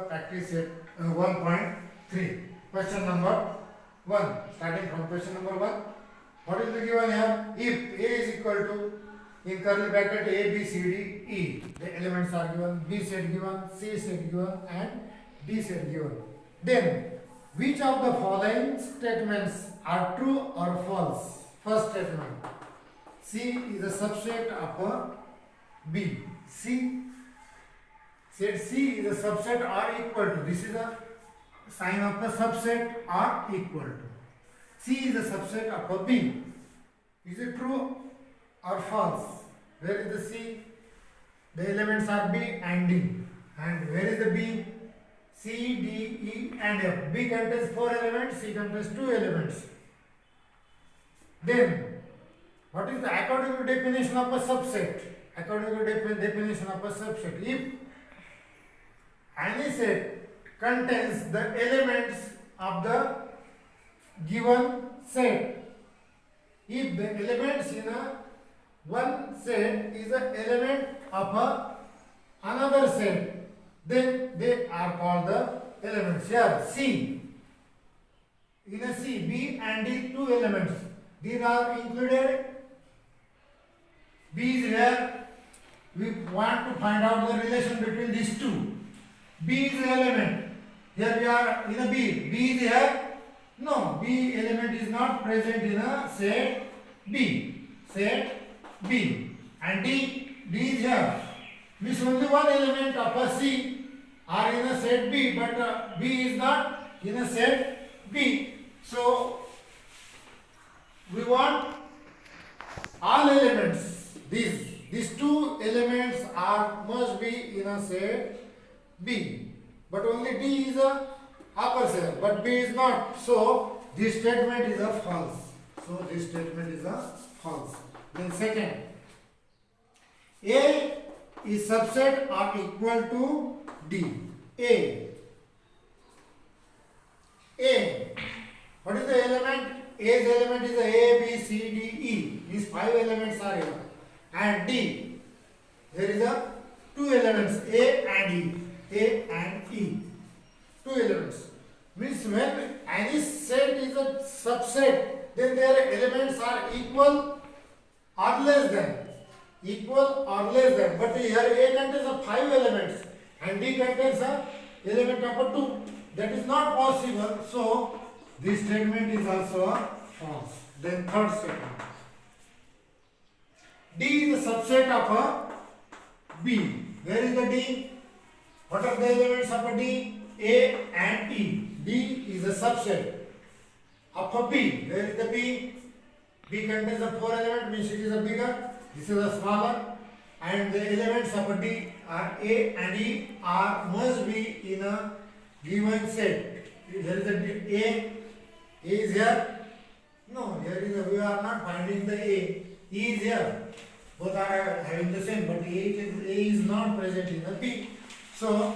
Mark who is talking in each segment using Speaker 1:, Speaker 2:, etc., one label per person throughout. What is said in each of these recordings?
Speaker 1: practice set 1.3. Question number 1. Starting from question number 1. What is the given here? If A is equal to, in curly bracket, A, B, C, D, E. The elements are given. B set given, C set given, and D set given. Then, which of the following statements are true or false? First statement. C is a subset of B. Set C is a subset or equal to. This is a sign of a subset or equal to. C is a subset of B. Is it true or false? Where is the C? The elements are B and D. And where is the B? C, D, E and F. B contains 4 elements, C contains 2 elements. Then, what is the according to definition of a subset? According to definition of a subset, if any set contains the elements of the given set, if the elements in a one set is an element of another set, then they are called the elements. Here C, in a C, B and D, 2 elements, these are included. B is here. We want to find out the relation between these two. B is the element. Here we are in a B. B is here. No, B element is not present in a set B. Set B. And D is here. Means only one element of a C are in a set B, but B is not in a set B. So we want all elements. These 2 elements must be in a set B, but only D is a upper set, but B is not. So this statement is a false. Then second, A is subset or equal to D. A. What is the element? A's element is A, B, C, D, E. These 5 elements are here. And D, there is a 2 elements, A and E. 2 elements. Means when any set is a subset, then their elements are equal or less than. But here A contains 5 elements and D contains an element of 2. That is not possible. So this statement is also false. Then third statement. D is a subset of B. Where is the D? What are the elements of D? A and E. D is a subset of B. Where is the B? B contains a 4 element, means it is a bigger. This is a smaller. And the elements of D are A and E must be in a given set. Here is the A. A is here. No, here is we are not finding the A. E is here. Both are having the same, but A is not present in the B. So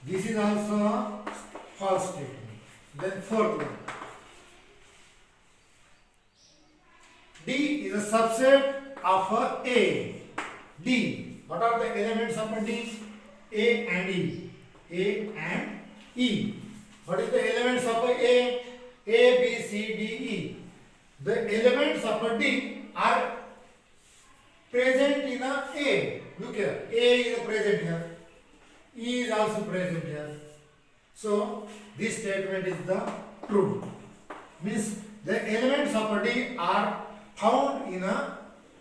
Speaker 1: this is also a false statement. Then fourth one. D is a subset of A. D. What are the elements of D? A and E. What is the elements of A? A, B, C, D, E. The elements of D are present in A. Look here. A is present here. E is also present here. So this statement is the true. Means the elements of D are found in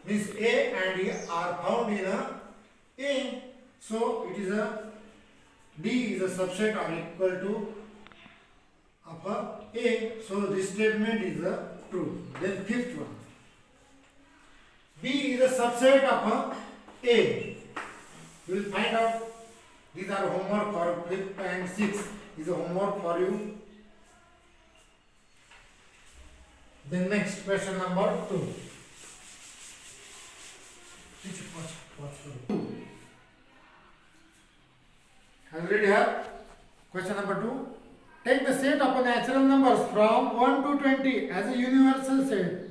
Speaker 1: means A and E are found in A. So it is D is a subset or equal to of A. So this statement is true. Then fifth one. B is a subset of A. You will find out. These are homework for 5th and 6th. Is a homework for you. Then next question number 2. Have you read here? Question number 2. Take the set of natural numbers from 1 to 20 as a universal set.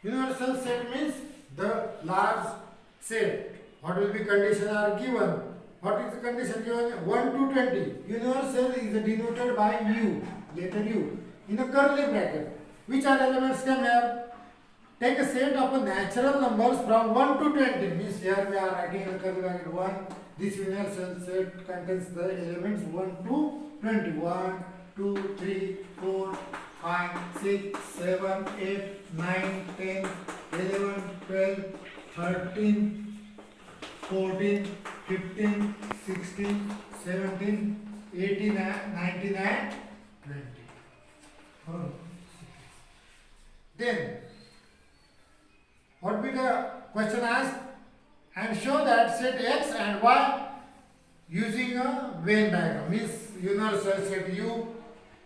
Speaker 1: Universal set means the large set. What will be conditions are given? What is the condition given? 1 to 20. Universal is denoted by U, letter U, in a curly bracket. Which are elements come here? Take a set of natural numbers from 1 to 20. Means here we are writing a curly bracket 1. This universal set contains the elements 1 to 20. 1, 2, 3, 4, 5, 6, 7, 8, 9, 10, 11, 12, 13, 14, 15, 16, 17, 18, 19 and 20. Then, what be the question asked? And show that set X and Y using a Venn diagram. Means universal set U,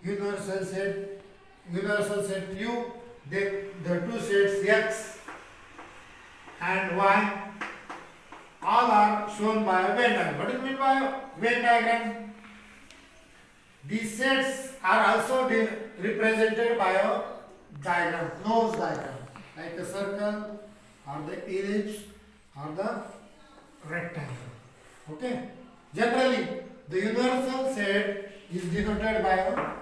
Speaker 1: universal set U, then the two sets X and Y all are shown by a Venn diagram. What do you mean by Venn diagram? These sets are also represented by a diagram, closed diagram, like a circle or the ellipse or the rectangle. Okay. Generally, the universal set is denoted by a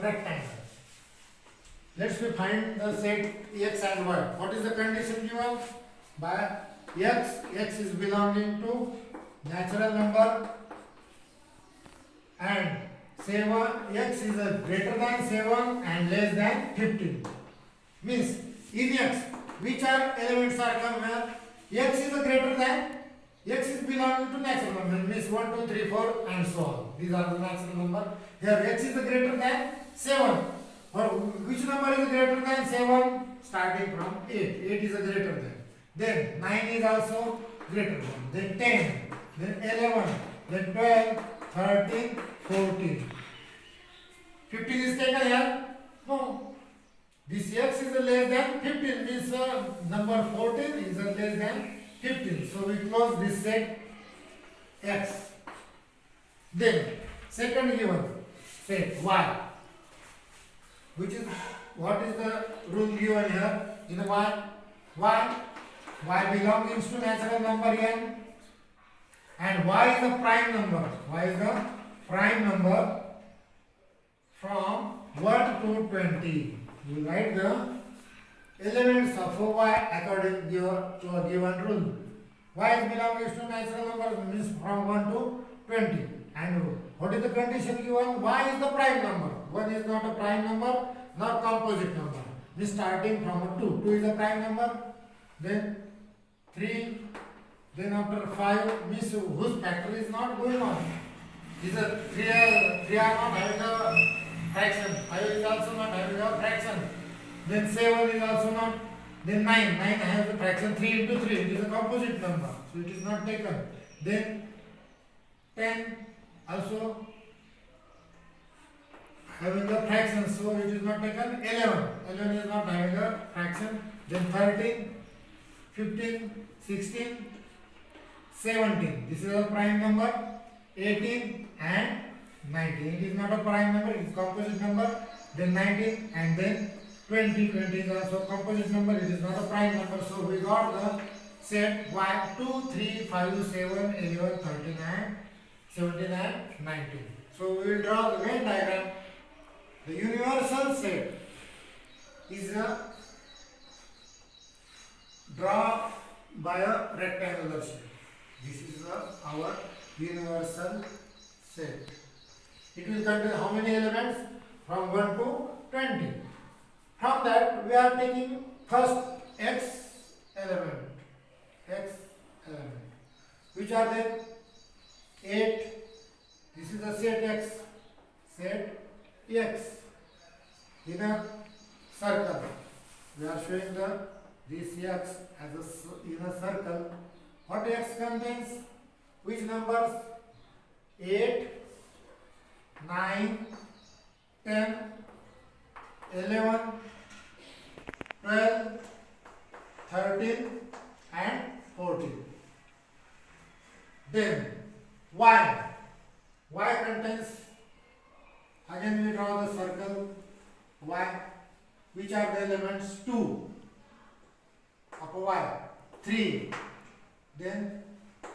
Speaker 1: rectangle. Let's find the set X and Y. What is the condition given? By X is belonging to natural number and 7, X is a greater than 7 and less than 15. Means in X, which are elements are come here? X is a greater than, X is belonging to natural number, means 1, 2, 3, 4 and so on. These are the natural number. Here X is a greater than 7. Or which number is greater than 7? Starting from 8. 8 is a greater than. Then 9 is also greater than. Then 10. Then 11. Then 12. 13. 14. 15 is taken here? No. This X is less than 15. Means number 14 is less than 15. So we close this set X. Then second given set Y. Which is, what is the rule given here in Y? Y belongs to natural number n and Y is the prime number. Y is the prime number from 1 to 20. You write the elements of Y according to a given rule. Y belongs to natural number means from 1 to 20. And what is the condition given? Y is the prime number. 1 is not a prime number, nor composite number. This starting from a 2. 2 is a prime number. Then 3. Then after 5 means whose factor is not going on. Is a 3 are not having a fraction. 5 is also not having a fraction. Then 7 is also not. Then 9 has a fraction 3 into 3. It is a composite number. So it is not taken. Then 10 also having a fraction, so it is not taken. 11 is not having a fraction. Then 13, 15, 16, 17. This is a prime number. 18 and 19. It is not a prime number, it is composite number. Then 19 and then 20. 20 is also composite number, it is not a prime number. So we got the set Y 2, 3, 5, 7, 11, 13 and 17 and 19. So we will draw the Venn diagram. The universal set is draw by a rectangular shape. This is our universal set. It will contain how many elements? From 1 to 20. From that we are taking first X element. Which are they? 8. This is the set X. Set X in a circle. We are showing this X as in a circle. What X contains? Which numbers? 8, 9, 10, 11, 12, 13 and 14. Then Y contains, again we draw the circle Y. Which are the elements? 2 of Y, 3, then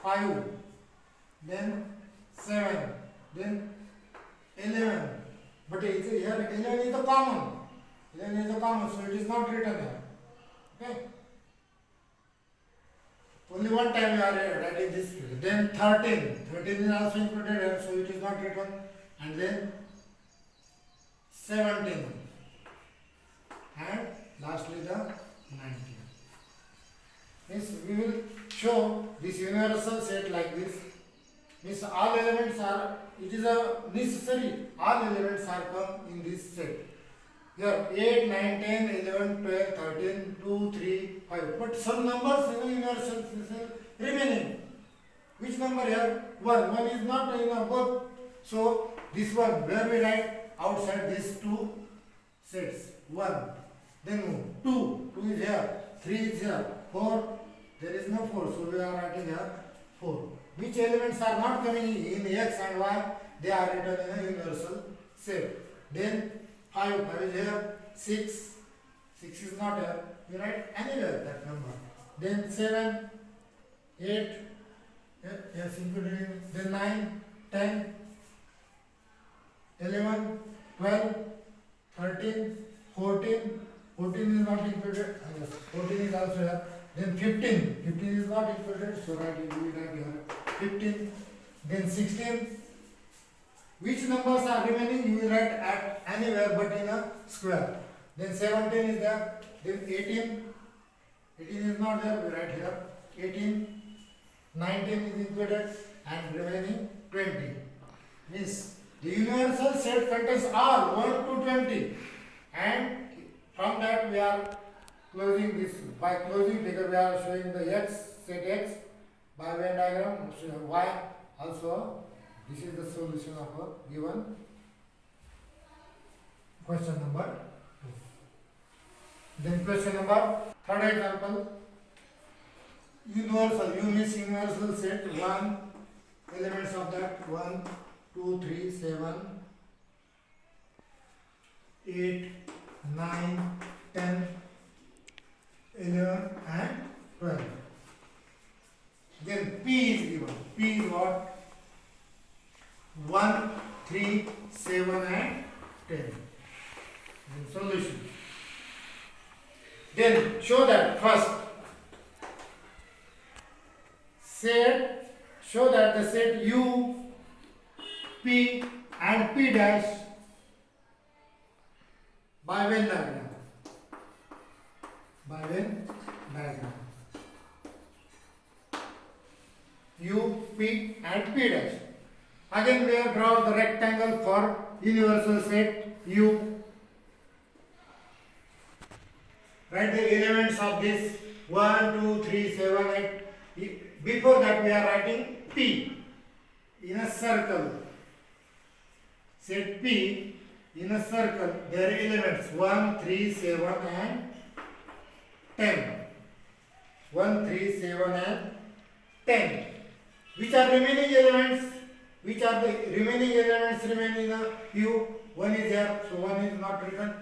Speaker 1: 5, then 7, then 11. But it's here 11 is the common. 11 is the common, so it is not written here. Okay. Only one time we are writing this. Then 13. 13 is also included here, so it is not written. And then 17. And lastly the 19. Means we will show this universal set like this. Means all elements are, it is a necessary, all elements are come in this set. Here 8, 9, 10, 11, 12, 13, 2, 3, 5. But some numbers in the universal set remaining. Which number here? 1. 1 is not in both. So this one, where we write outside these two sets. 1. Then 2. 2 is here. 3 is here. 4. There is no 4. So we are writing here 4. Which elements are not coming in X and Y? They are written in a universal set. Then 5. 5 is here. 6. 6 is not here. We write anywhere that number. Then 7. 8. Yes, including. Then 9. 10. 11. 12. 13. 14. 14 is not included. Yes, 14 is also here. Then 15. 15 is not included. So write it. We write here 15. Then 16. Which numbers are remaining? You will write at anywhere but in a square. Then 17 is there. Then 18. 18 is not there. We write here 18. 19 is included and remaining 20. Means the universal set contains all 1 to 20. And from that we are closing this. By closing figure we are showing the x, set x by Venn diagram, y also. This is the solution of a given question number 2. Then question number, third example. Universal, U means universal set 1, elements of that 1, 2, 3, 7, 8, 9, 10, 11 and 12. Then P is given. P is what? 1, 3, 7 and 10. Then solution. Then show that first. Show that the set U, P and P dash by Venn diagram. By Venn diagram. U, P and P dash. Again we have drawn the rectangle for universal set U. Write the elements of this 1, 2, 3, 7, 8. Before that we are writing P in a circle. Set P in a circle. There are elements 1, 3, 7 and 10. 1, 3, 7 and 10. Which are remaining elements? Which are the remaining elements remaining in Q? 1 is here, so 1 is not written.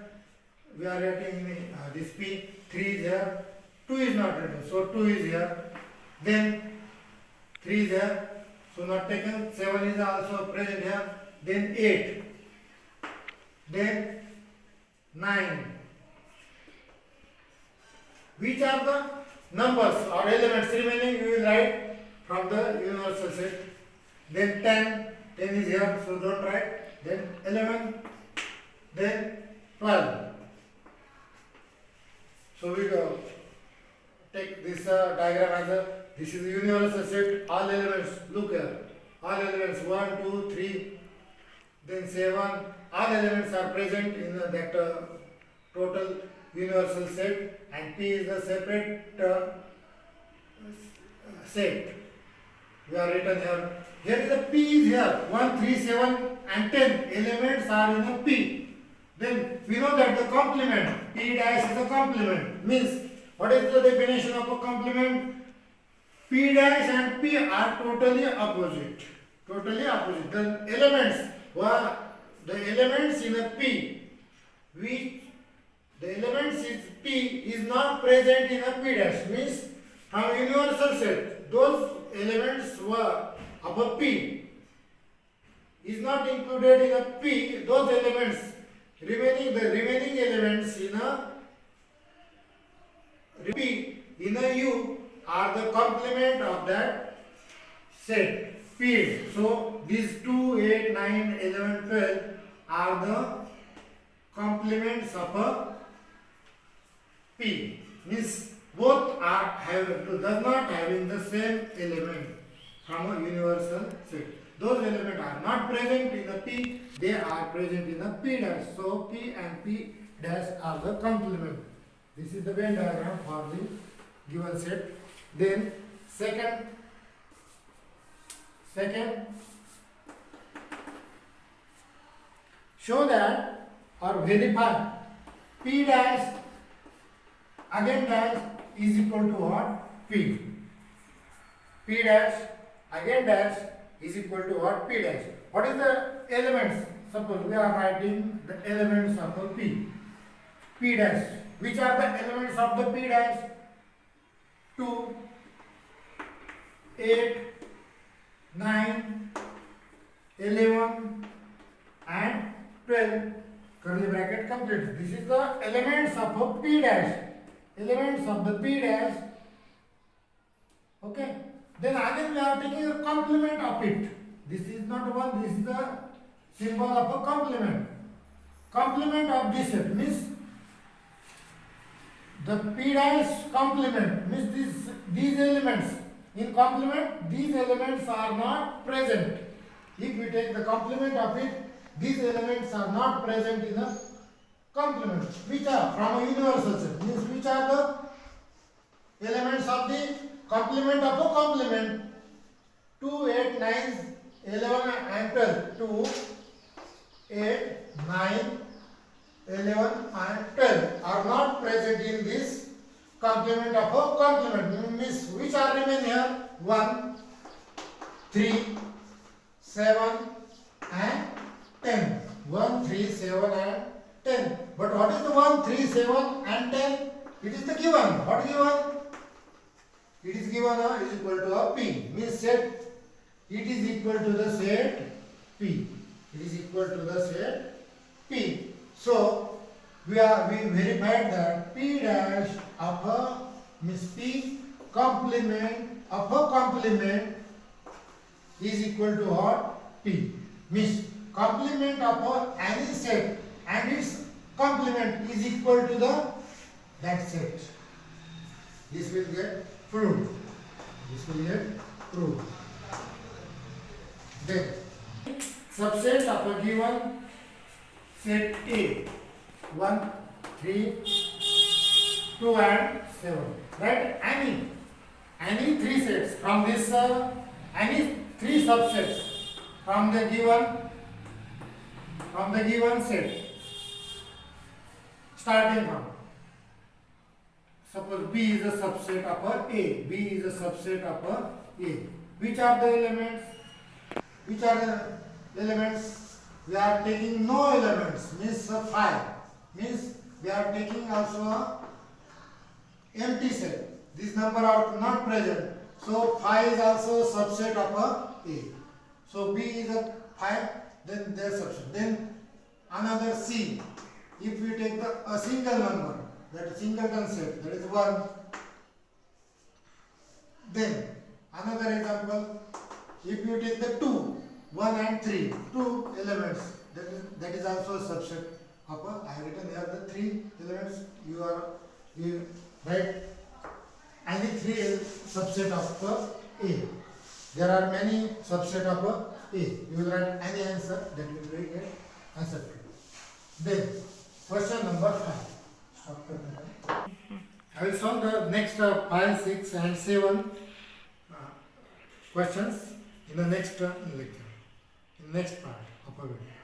Speaker 1: We are writing this P. 3 is here. 2 is not written, so 2 is here. Then 3 is here, so not taken. 7 is also present here. Then 8. Then 9. Which are the numbers or elements remaining? You will write from the universal set. Then 10. 10 is here, so don't write. Then 11. Then 12. So we go take this diagram as a, this is the universal set. All elements, look here. All elements 1, 2, 3, then 7. All elements are present in that total universal set, and P is the separate set. We are written here. Here is a P is here. 1, 3, 7 and 10 elements are in a P. Then we know that the complement, P dash is a complement. Means, what is the definition of a complement? P dash and P are totally opposite. Totally opposite. The elements were the elements in a P, which the elements is P is not present in a P dash. Means from universal set, those elements of a P is not included in a P, those elements the remaining elements in a P in a U are the complement of that set P. So these 2, 8, 9, 11, 12 are the complements of a P. Means both does not having the same element from a universal set. Those elements are not present in a P, they are present in a P dash. So P and P dash are the complement. This is the Venn diagram for the given set. Then second show that or verify P dash again dash is equal to what? P. P dash again dash is equal to what? P dash. What is the elements? Suppose we are writing the elements of the P. P dash. Which are the elements of the P dash? 2, 8, 9, 11 and 12. Curly bracket complete. This is the elements of a P dash. Elements of the P dash. Okay. Then again we are taking a complement of it. This is not one, this is the symbol of a complement. Complement of this set means the P dash complement means these elements. In complement, these elements are not present. If we take the complement of it, these elements are not present in a complement. Which are from a universal set. Means which are the elements of the complement of a complement? 2, 8, 9, 11 and 12. 2, 8, 9, 11 and 12 are not present in this complement of a complement. Means which are remain here? 1, 3, 7 and 10. 1, 3, 7 and 10. But what is the 1, 3, 7 and 10? It is the given. What given? It is given is equal to a P. Means set. It is equal to the set P. It is equal to the set P. So we verified that P dash of a means P complement of a complement is equal to what? P. Means complement of a any set and its complement is equal to the that set. This will get proved. This will get proved. Then subset of a given set A 1, 3, 2 and 7. Right? Any three sets from this any three subsets from the given set starting from suppose B is a subset of A. B is a subset of A. Which are the elements? Which are the elements? We are taking no elements means 5 means we are taking also a empty set. This number are not present. So 5 is also a subset of A. So B is a 5, then their subset. Then another C. If we take a single number, that singleton set, that is 1. Then another example, if you take the 2, 1 and 3, 2 elements, that is also a subset of a. I have written here the 3 elements. You write any 3 subset of A. There are many subset of A. You will write any answer that will be get answer to. Then question number 5. Stop the I will solve the next 5, 6 and 7 questions in the next lecture, in next part of our video.